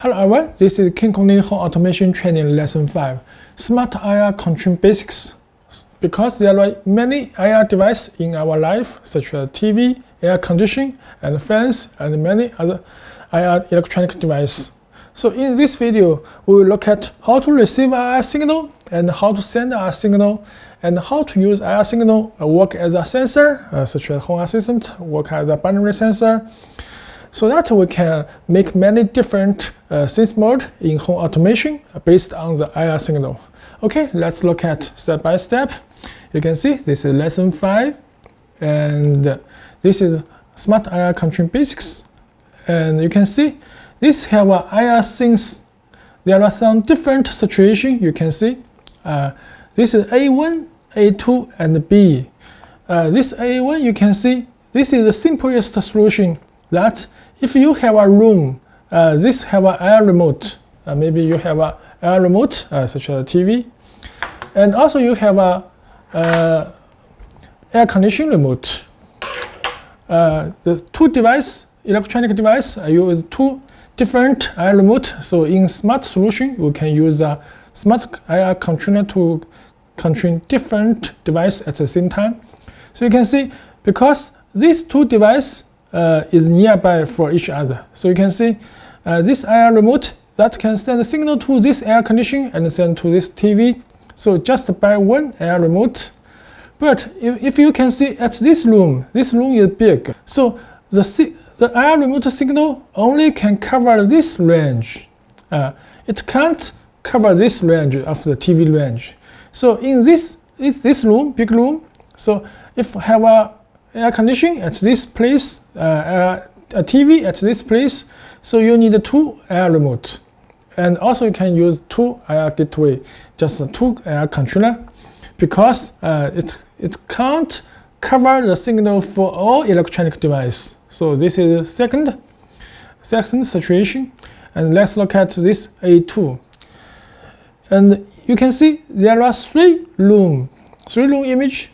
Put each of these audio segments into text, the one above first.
Hello everyone, this is KinCony Home Automation Training Lesson 5, Smart IR Control Basics. Because there are many IR devices in our life, such as TV, air conditioning, and fans, and many other IR electronic devices. So in this video, we will look at how to receive IR signal, and how to send IR signal, and how to use IR signal work as a sensor, such as Home Assistant, work as a binary sensor, so that we can make many different sense mode in home automation based on the IR signal. Okay, let's look at step by step. You can see this is lesson 5, and this is Smart IR Control Basics. And you can see this have a IR sense. There are some different situations you can see. This is A1, A2, and B. This A1 you can see this is the simplest solution. That if you have a room, this have an air remote. Maybe you have an air remote, such as a TV, and also you have a air conditioning remote. The two electronic device, use two different air remote. So in smart solution, you can use a smart IR controller to control different device at the same time. So you can see because these two devices is nearby for each other. So you can see this IR remote that can send a signal to this air conditioning and send to this TV. So just by one air remote. But if you can see at this room is big. So the IR remote signal only can cover this range. It can't cover this range of the TV range. So in this room, big room, so if have a air conditioning at this place, a TV at this place, so you need two air remote, and also you can use two IR gateway, just two air controller, because it can't cover the signal for all electronic device. So this is second situation, and let's look at this A2. And you can see there are three room image.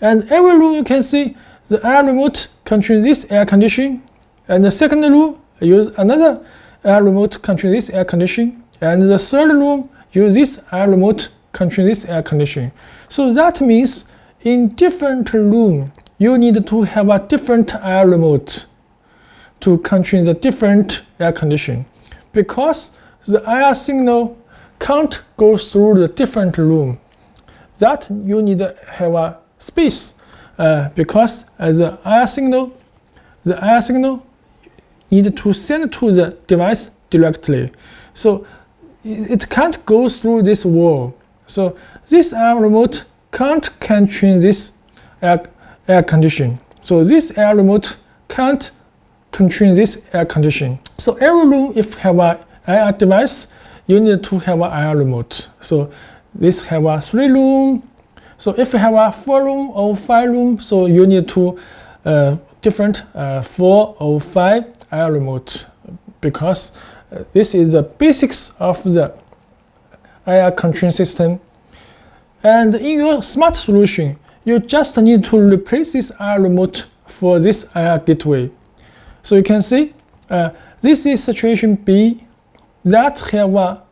And every room you can see the air remote control this air conditioning, and the second room use another air remote control this air conditioning, and the third room use this air remote control this air conditioning. So that means in different room you need to have a different air remote to control the different air conditioning, because the IR signal can't go through the different room. That you need to have a space, because the IR signal need to send to the device directly. So it can't go through this wall. So this IR remote can't control this air conditioning. So this air remote can't control this air conditioning. So every room, if have a IR device, you need to have a IR remote. So this have a 3 room. So if you have a 4 room or 5 room, so you need to different 4 or 5 IR remote, because this is the basics of the IR control system. And in your smart solution, you just need to replace this IR remote for this IR gateway. So you can see this is situation B that have a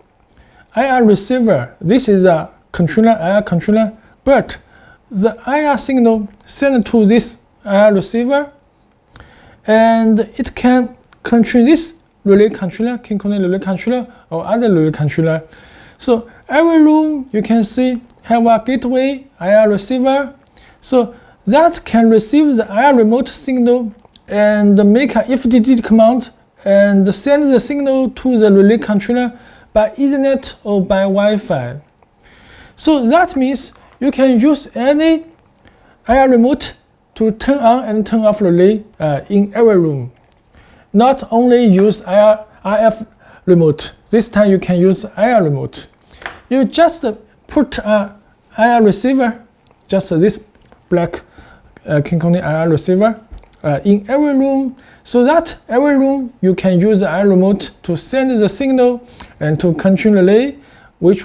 IR receiver. This is a controller, IR controller. But the IR signal sent to this IR receiver, and it can control this relay controller, KinCony relay controller, or other relay controller. So every room you can see have a gateway IR receiver, so that can receive the IR remote signal and make an IFTTT command and send the signal to the relay controller by Ethernet or by Wi-Fi. So that means you can use any IR remote to turn on and turn off relay in every room. Not only use RF remote. This time you can use IR remote. You just put a IR receiver, just this black KinCony IR receiver in every room, so that every room you can use the IR remote to send the signal and to control relay. Which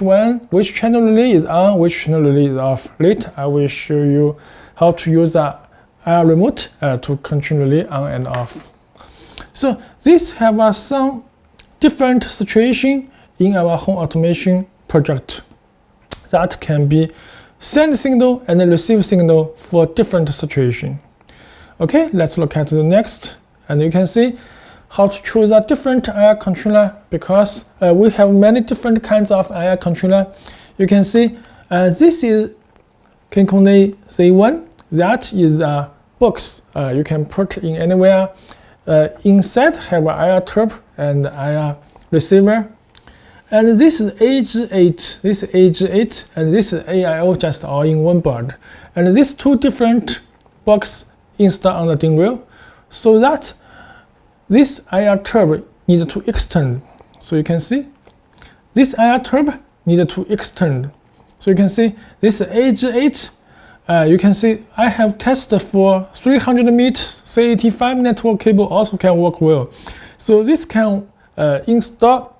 channel relay is on, which channel relay is off. Later, I will show you how to use the IR remote to control relay on and off. So this have some different situation in our home automation project. That can be send signal and receive signal for different situation. Okay, let's look at the next, and you can see how to choose a different IR controller, because we have many different kinds of IR controller. You can see this is KinCony Z1. That is a box you can put in anywhere. Inside have an IR turb and IR receiver. And this is AG8, this is AG8, and this is AIO, just all in one board. And these two different boxes installed on the DIN rail, so that this IR turb needed to extend. So you can see this IR turb needed to extend. So you can see this AG8. You can see I have tested for 300 meters C85 network cable also can work well. So this can install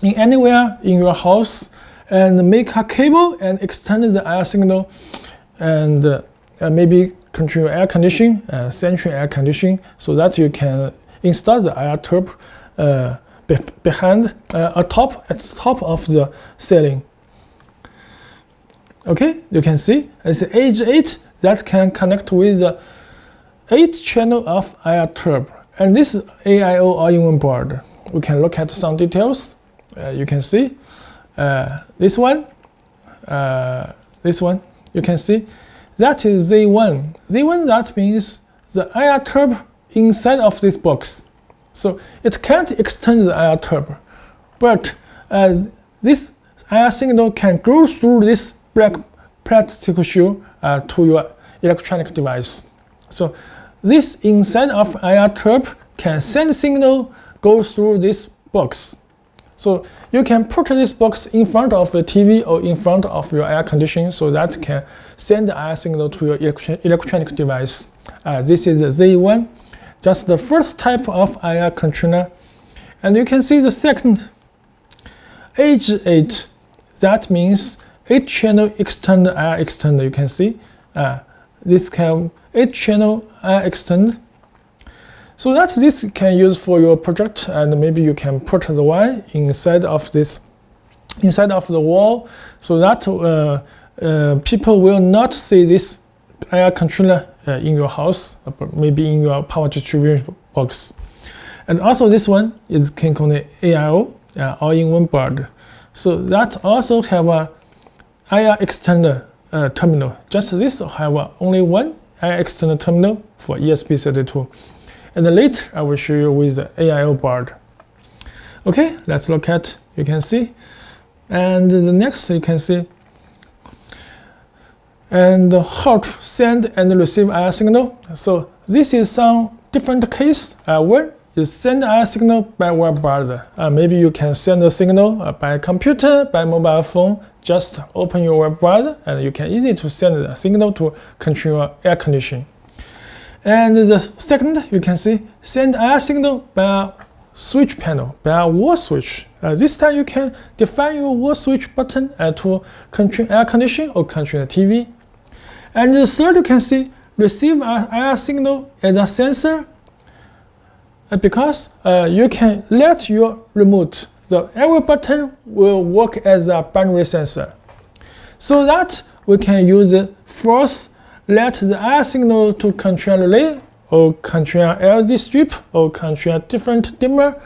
in anywhere in your house and make a cable and extend the IR signal, and maybe control air conditioning, central air conditioning, so that you can install the IR turb behind at the top of the ceiling. Okay, you can see it's AG8 that can connect with the 8 channel of IR turb, and this is AIO all-in-one board. We can look at some details. You can see this one. You can see that is Z1. Z1, that means the IR turb inside of this box. So it can't extend the IR turb, but this IR signal can go through this black plastic shoe to your electronic device. So this inside of IR turb can send signal go through this box. So you can put this box in front of the TV or in front of your air conditioning, so that can send the IR signal to your electronic device. This is the Z1, just the first type of IR controller. And you can see the second, AG8. That means 8 channel extend IR extender. You can see this can 8 channel IR extend. So that this can use for your project, and maybe you can put the wire inside of this, inside of the wall, so that people will not see this IR controller in your house, but maybe in your power distribution box. And also this one is KinCony AIO, all-in-one board. So that also have a IR extender terminal. Just this have only one IR extender terminal for ESP32. And then later I will show you with the AIO board. Okay, let's look at, you can see. And the next you can see, and how to send and receive IR signal. So this is some different case. One is send IR signal by web browser. Maybe you can send a signal by computer, by mobile phone. Just open your web browser and you can easily to send the signal to control air conditioning. And the second, you can see send IR signal by a switch panel, by a wall switch. This time you can define your wall switch button to control air conditioning or control the TV. And the third, you can see receive IR signal as a sensor, because you can let your remote, the arrow button will work as a binary sensor, so that we can use the force let the IR signal to control relay or control LED strip or control different dimmer,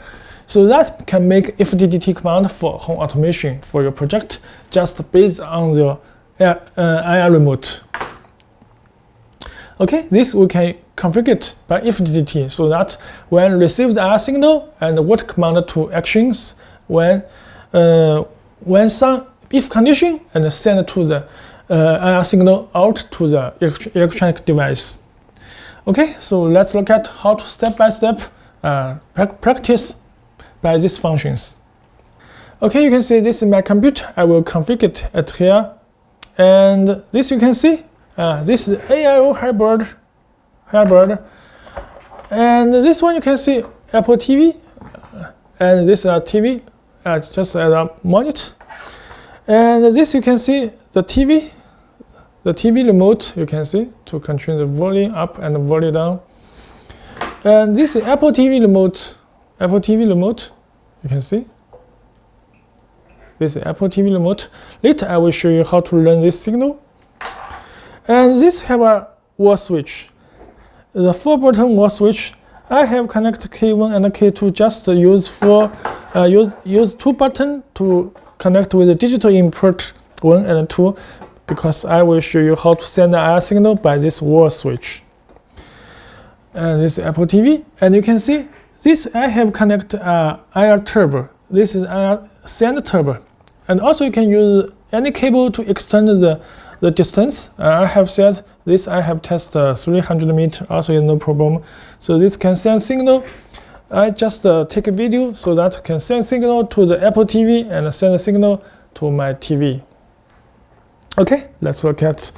so that can make IFTTT command for home automation for your project just based on the IR remote. Okay, this we can configure it by IFTTT, so that when receive the IR signal and what command to actions when some if condition and send to the IR signal out to the electronic device. Okay, so let's look at how to step by step practice by these functions. Okay, you can see this is my computer. I will configure it here, and this you can see this is AIO hybrid, and this one you can see Apple TV, and this is a TV just as a monitor, and this you can see the TV remote, you can see to control the volume up and volume down. And this is Apple TV remote, You can see. This is Apple TV remote. Later I will show you how to learn this signal. And this have a wall switch. The 4-button wall switch. I have connected K1 and K2 just use 2 buttons to connect with the digital input 1 and 2, because I will show you how to send the IR signal by this wall switch. And this is Apple TV, and you can see this I have connected IR turbo. This is IR send turbo, and also you can use any cable to extend the distance. I have said this. I have tested 300 meters. Also is no problem. So this can send signal. I just take a video so that can send signal to the Apple TV and send a signal to my TV. Okay, let's look at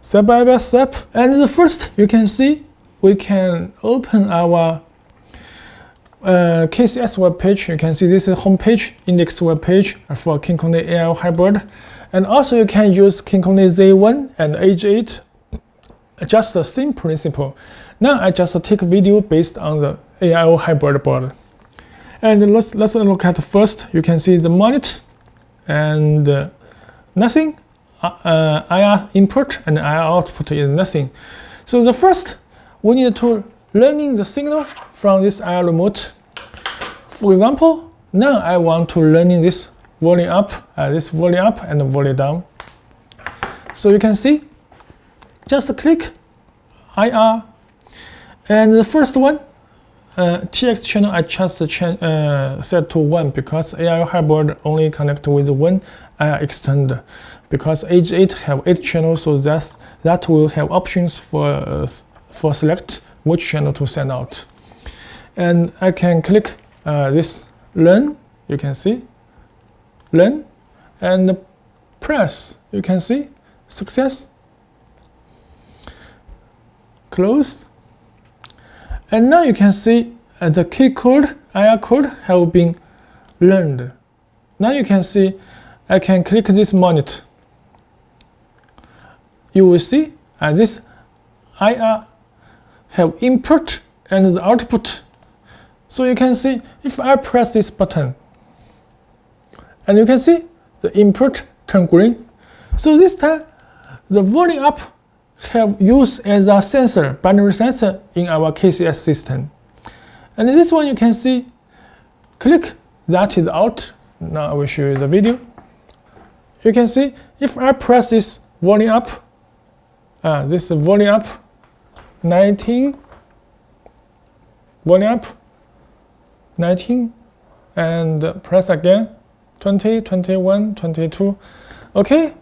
step by step. And the first, you can see we can open our KCS web page. You can see this is home page, index web page for KinCony AI Hybrid. And also you can use KinCony Z1 and H8, just the same principle. Now I just take a video based on the AIO hybrid board. And let's look at first. You can see the monitor and nothing. IR input and IR output is nothing. So the first, we need to learning the signal from this IR remote. For example, now I want to learning this volume up, and volume down. So you can see, just click IR, and the first one, TX channel I just set to 1 because AI hybrid only connect with 1 IR extender. Because H8 have 8 channels, so that will have options for select which channel to send out. And I can click this learn. You can see learn, and press. You can see success. Closed. And now you can see the key code, IR code have been learned. Now you can see I can click this monitor. You will see this IR have input and the output. So you can see if I press this button, and you can see the input turn green. So this time the volume up have used as a sensor, binary sensor in our KCS system. And this one you can see, click, that is out. Now I will show you the video. You can see if I press this volume up, this volume up 19, volume up 19, and press again 20, 21, 22. Okay,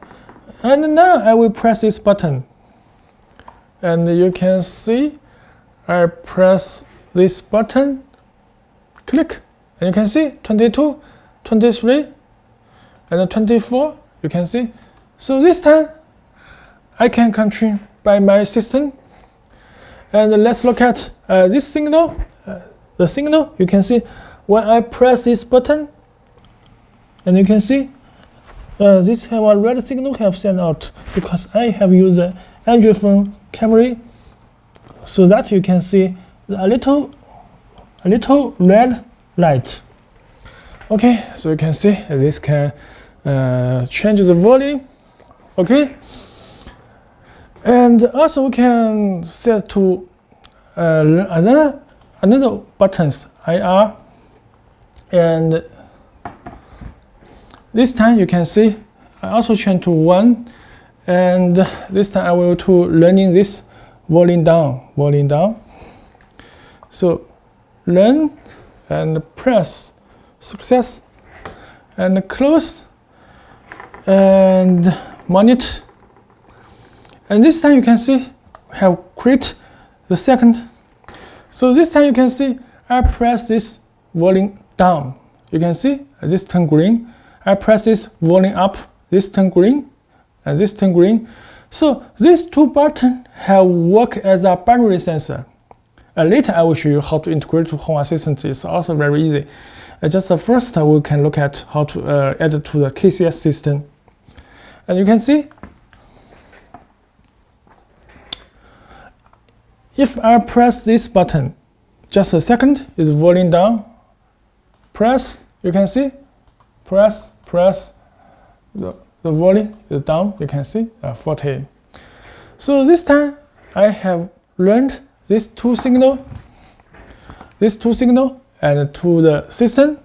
and now I will press this button, and you can see I press this button, click, and you can see 22, 23, and 24. You can see. So this time I can control by my system. And let's look at this signal. The signal, you can see when I press this button, and you can see this have a red signal have sent out because I have used the Android phone camera, so that you can see a little red light. Okay, so you can see this can change the volume. Okay, and also we can set to another buttons IR, and this time you can see I also change to 1, and this time I will to learning this volume down. So learn and press success and close and monitor. And this time you can see have create the second. So this time you can see I press this volume down. You can see this turn green. I press this volume up, this turn green, and this turn green. So these two buttons have work as a binary sensor. Later I will show you how to integrate to Home Assistant. It's also very easy. Just first we can look at how to add it to the KCS system. And you can see if I press this button, just a second, is volume down, press You can see, press the volume is down. You can see 40. So this time I have learned these two signal, and to the system.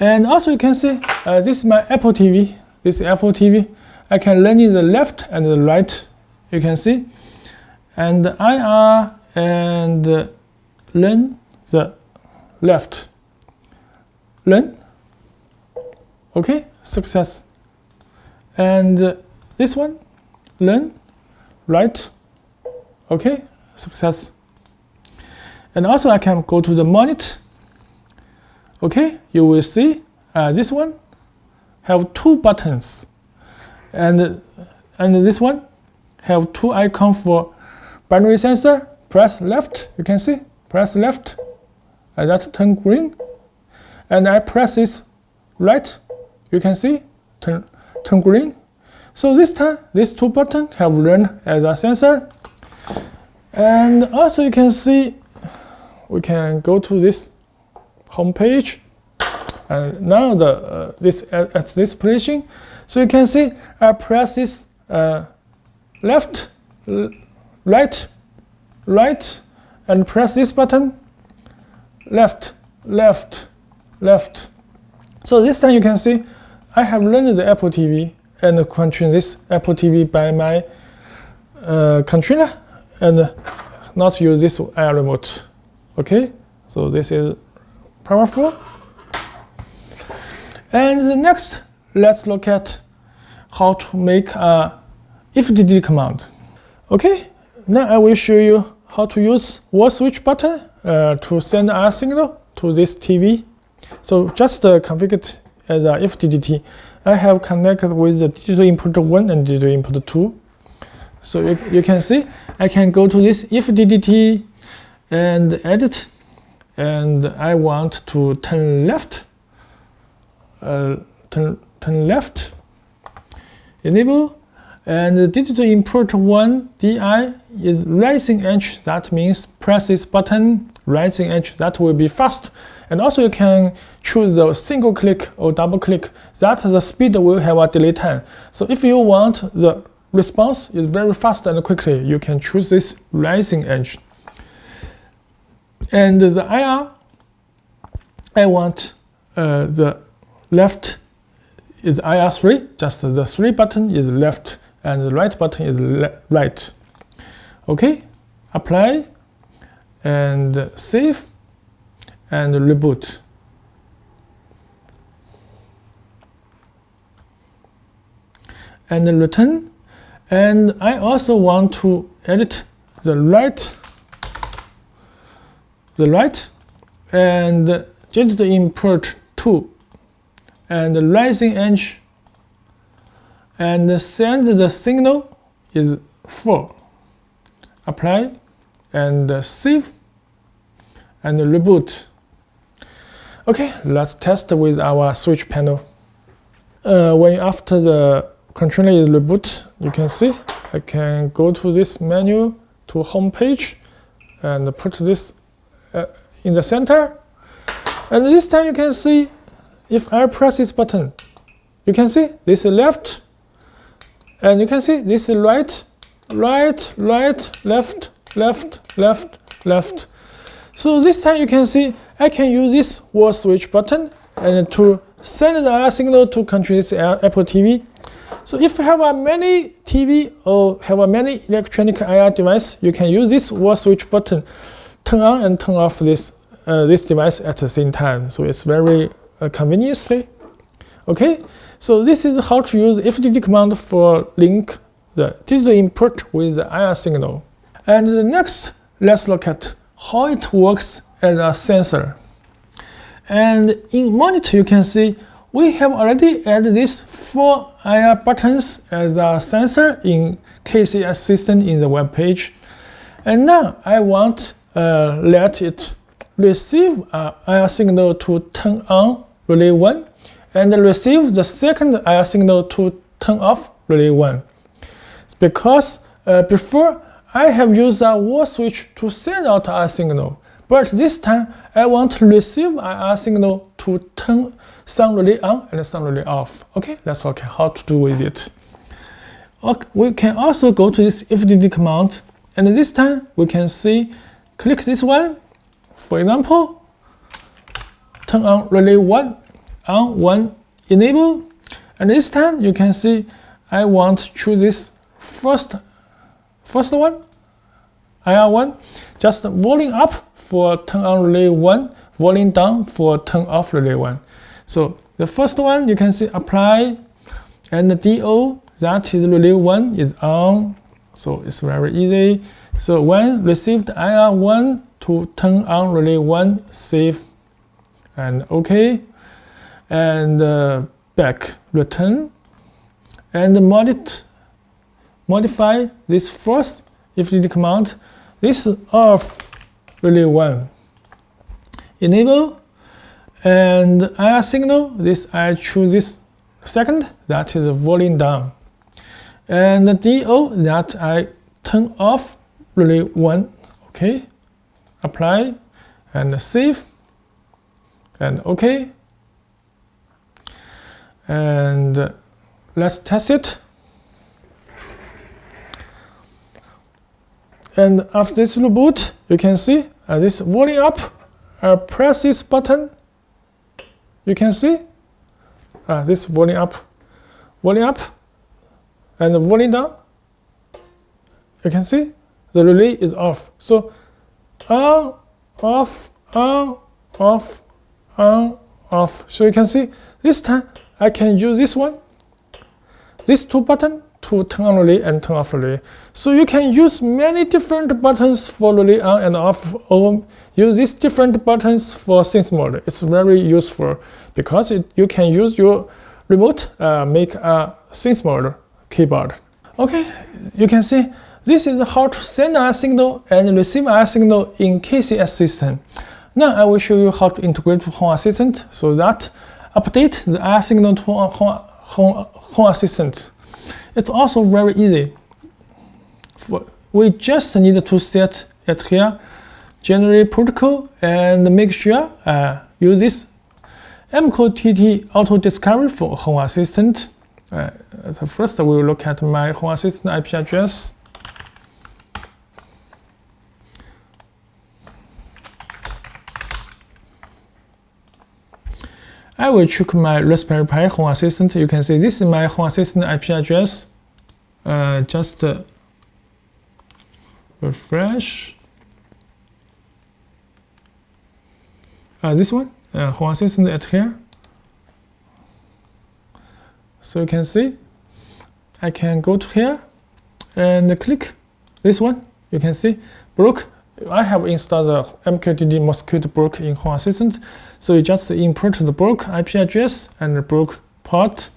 And also you can see this is my Apple TV. This Apple TV. I can learn in the left and the right. You can see, and IR and learn the left. Learn. Okay, success. And this one, learn, right. Okay, success. And also I can go to the monitor. Okay, you will see this one have two buttons, and this one have two icons for binary sensor. Press left, you can see, press left, and that turn green. And I press this right, you can see, turn green. So this time, these two buttons have learned as a sensor. And also you can see, we can go to this home page. And now at this position, so you can see I press this left, right, and press this button, left. So this time you can see I have learned the Apple TV and control this Apple TV by my controller and not use this IR remote. Okay, so this is powerful. And the next, let's look at how to make a IFTTT command. Okay, now I will show you how to use wall switch button to send a signal to this TV. So just configure it as a IFTTT. I have connected with the digital input 1 and digital input 2. So you can see I can go to this IFTTT and edit, and I want to turn left. Turn left, enable, and the digital input 1 DI is rising edge. That means press this button, rising edge, that will be fast. And also you can choose the single click or double click, that the speed will have a delay time. So if you want the response is very fast and quickly, you can choose this rising edge. And the IR, I want the left is IR3, just the 3 button is left and the right button is right. Okay, apply and save and reboot. And return. And I also want to edit the right and digital input 2 and the rising edge, and send the signal is 4. Apply and save and reboot. Okay, let's test with our switch panel. When after the controller is reboot, you can see I can go to this menu to home page and put this in the center. And this time you can see if I press this button, you can see this is left, and you can see this is right, left. So this time you can see I can use this wall switch button and to send the IR signal to control this Apple TV. So if you have a many TV or have a many electronic IR device, you can use this wall switch button, turn on and turn off this device at the same time. So it's very conveniently. Okay, so this is how to use IFTTT command for link the digital input with the IR signal. And the next, let's look at how it works as a sensor. And in monitor, you can see we have already added these 4 IR buttons as a sensor in KCS system in the web page. And now I want let it receive IR signal to turn on relay 1 and receive the second IR signal to turn off relay 1. Because before I have used a wall switch to send out IR signal, But this time, I want to receive IR signal to turn some relay on and some relay off. Okay, let's look at how to do with it. Okay, we can also go to this IFTTT command, and this time we can see, click this one. For example, turn on relay 1, on 1, enable. And this time you can see I want to choose this first one, IR1, just volume up for turn on relay 1, volume down for turn off relay 1. So the first one you can see apply, and the DO, that is relay 1 is on, so it's very easy. So when received IR1 to turn on relay 1, save and OK, and back return, and modify this first IFTTT command. This is off relay 1, enable, and IR signal, this I choose this second, that is volume down, and the DO, that I turn off relay 1. Okay, apply and save and OK, and let's test it. And after this reboot, you can see this volume up. Press this button. You can see this volume up, and the volume down. You can see the relay is off. So on, off, on, off, on, off. So you can see this time I can use this one, these two buttons to turn on relay and turn off relay. So you can use many different buttons for relay on and off, or use these different buttons for sense mode. It's very useful because you can use your remote, make a sense mode keyboard. Okay, you can see this is how to send a signal and receive a signal in KCS system. Now I will show you how to integrate to Home Assistant so that update the IR signal to Home Assistant. It's also very easy. We just need to set it here, generate protocol, and make sure use this IFTTT auto discovery for Home Assistant. So first we will look at my Home Assistant IP address. I will check my Raspberry Pi Home Assistant. You can see this is my Home Assistant IP address. Just refresh. This one, Home Assistant at here. So you can see, I can go to here and click this one. You can see, broke. I have installed the MQTT Mosquito broke in Home Assistant. So you just import the broke IP address and the broke port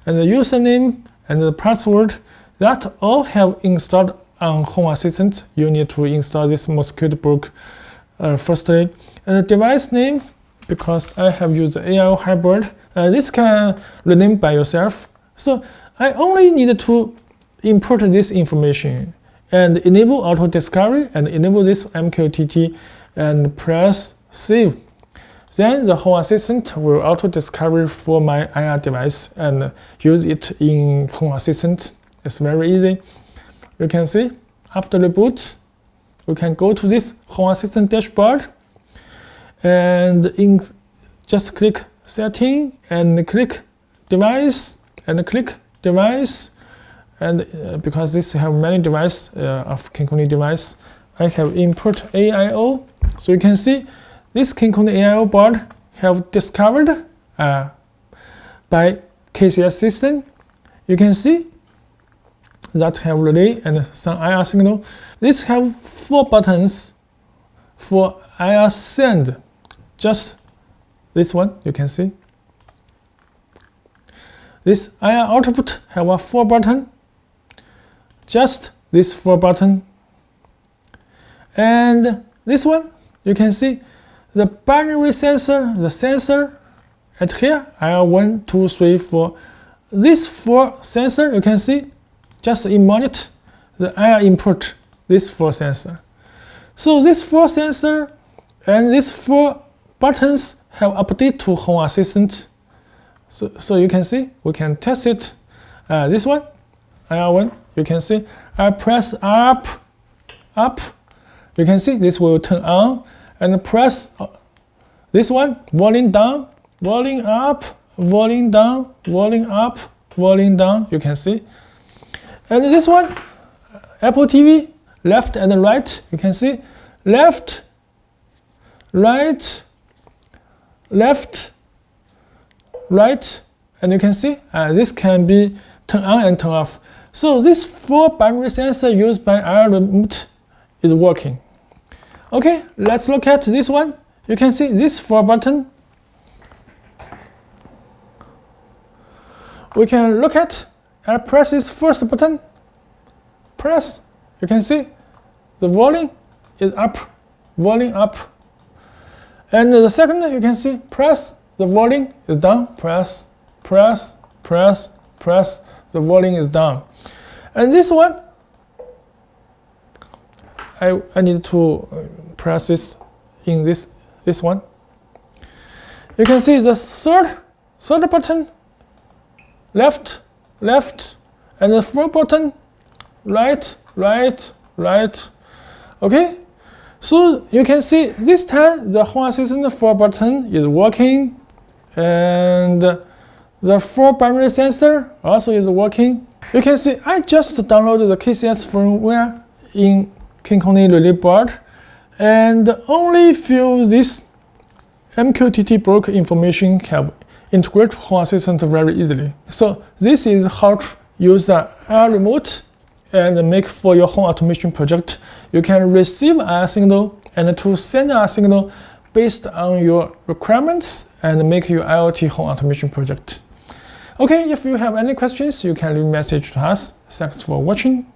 and the username and the password. That all have installed on Home Assistant. You need to install this Mosquito broke firstly. And the device name, because I have used the AIO hybrid, this can rename by yourself. So I only need to import this information and enable auto discovery and enable this MQTT and press save. Then the Home Assistant will auto discover for my IR device and use it in Home Assistant. It's very easy. You can see after reboot, we can go to this Home Assistant dashboard and just click setting and click device and click device. And because this have many devices of KinCony device, I have import AIO. So you can see this KinCony AIO board have discovered by KCS system. You can see that have relay and some IR signal. This have 4 buttons for IR send. Just this one, you can see. This IR output have a 4 button. Just this 4 button. And this one, you can see the binary sensor, the sensor at here, IR 1, 2, 3, 4. This 4 sensor, you can see, just in monitor the IR input, this 4 sensor. So this 4 sensor And these 4 buttons have update to Home Assistant. So you can see, we can test it. This one, IR1, you can see, I press up, you can see this will turn on, and press this one, volume down, volume up, volume down, volume up, volume down, you can see. And this one, Apple TV, left and right, you can see, left, right, left, right, and you can see this can be turned on and turned off. So this 4 binary sensor used by IR remote is working. Okay, let's look at this one. You can see this 4 button. We can look at, I press this first button, press, you can see the volume is up, volume up. And the second, you can see, press, the volume is down, press, press, press, press, the volume is down. And this one, I need to press this in this one. You can see the third button, left, left, and the 4th button, right, right, right. Okay, so you can see this time the Home Assistant 4 button is working, and the 4 binary sensor also is working. You can see I just downloaded the KCS firmware in KinCony Relay board, and only few this MQTT broker information can integrate Home Assistant very easily. So this is how to use the IR remote and make for your home automation project. You can receive a signal and to send a signal based on your requirements and make your IoT home automation project. Okay, if you have any questions, you can leave a message to us. Thanks for watching.